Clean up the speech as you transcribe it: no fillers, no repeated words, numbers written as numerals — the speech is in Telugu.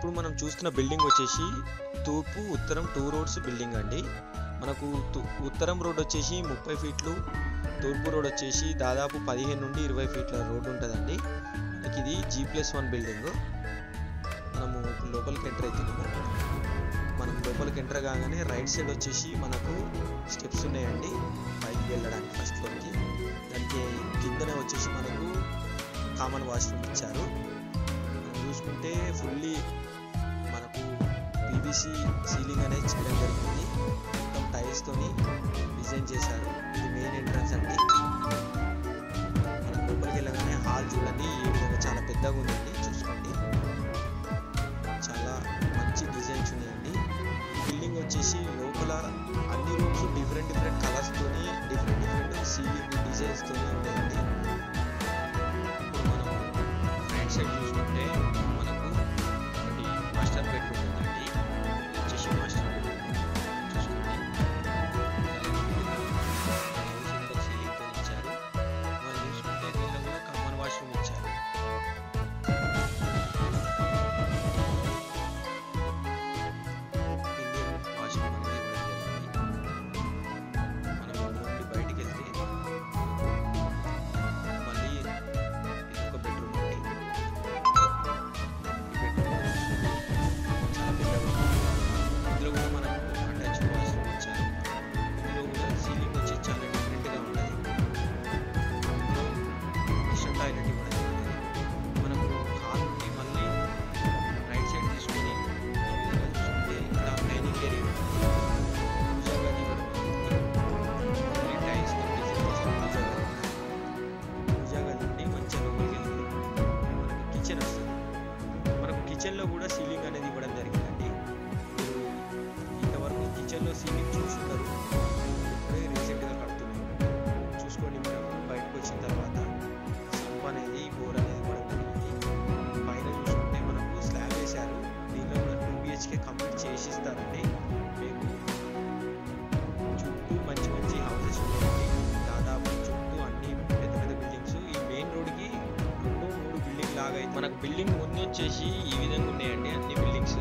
ఇప్పుడు మనం చూస్తున్న బిల్డింగ్ వచ్చేసి తూర్పు ఉత్తరం 2 రోడ్స్ బిల్డింగ్ అండి. మనకు ఉత్తరం రోడ్ వచ్చేసి 30 ఫీట్లు, తూర్పు రోడ్ వచ్చేసి దాదాపు 15 నుండి 20 ఫీట్ల రోడ్ ఉంటుందండి. మనకి ఇది G+1 బిల్డింగ్. మనము లోపలికి ఎంటర్ అవుతున్నాము. మనం లోపలికి ఎంటర్ కాగానే రైట్ సైడ్ వచ్చేసి మనకు స్టెప్స్ ఉన్నాయండి పైకి వెళ్ళడానికి ఫస్ట్ ఫ్లోర్కి. దానికి కిందనే వచ్చేసి మనకు కామన్ వాష్రూమ్ ఇచ్చారు. మనం చూసుకుంటే ఫుల్లీ మనకు పీవీసీ సీలింగ్ అనేది చేయడం జరిగింది. మొత్తం టైల్స్తోని డిజైన్ చేశారు. ఇది మెయిన్ ఎంట్రన్స్ అండి. మనం లోపలికి వెళ్ళగానే హాల్ చూడండి ఈ విధంగా చాలా పెద్దగా ఉందండి. చూసుకోండి, చాలా మంచి డిజైన్స్ ఉన్నాయండి. బిల్డింగ్ వచ్చేసి లోపల అన్ని రూమ్స్ డిఫరెంట్ కలర్స్ తోని డిఫరెంట్ సీలింగ్ డిజైన్స్ తోని ఉన్నాయండి. ఇప్పుడు మనం రైట్ సైడ్ చూసుకుంటే మనకు ఒకటి మాస్టర్ బెడ్రూమ్ ఉందండి. ఇది వచ్చేసి మాస్టర్ బెడ్రూమ్. చూసుకోండి, సీలింగ్ తో ఇచ్చారు. మనం చూసుకుంటే దీనిలో కూడా కామన్ వాష్రూమ్ ఇచ్చారు. కిచెన్లో కూడా సీలింగ్ అనేది ఇవ్వడం జరిగిందండి. మీరు ఇంతవరకు కిచెన్లో సీలింగ్ చూస్తున్నారు, ఇప్పుడే రీసెంట్గా కడుతున్నారు. చూసుకోండి, మనం బయటకు వచ్చిన తర్వాత సంప్ అనేది బోర్ అనేది ఇవ్వడం జరిగింది. పైన చూసుకుంటే మనకు స్లాబ్ వేశారు. దీనిలో కూడా 2 BHK కంప్లీట్ చేసి ఇస్తారండి. మీకు చుట్టూ మంచి హౌసెస్ ఉన్నాయండి. దాదాపు చుట్టూ అన్ని పెద్ద బిల్డింగ్స్. ఈ మెయిన్ రోడ్కి 2-3 బిల్డింగ్ లాగా అయితే మనకు బిల్డింగ్ ముందు వచ్చేసి ఈ విధంగా ఉన్నాయండి అన్ని బిల్డింగ్స్.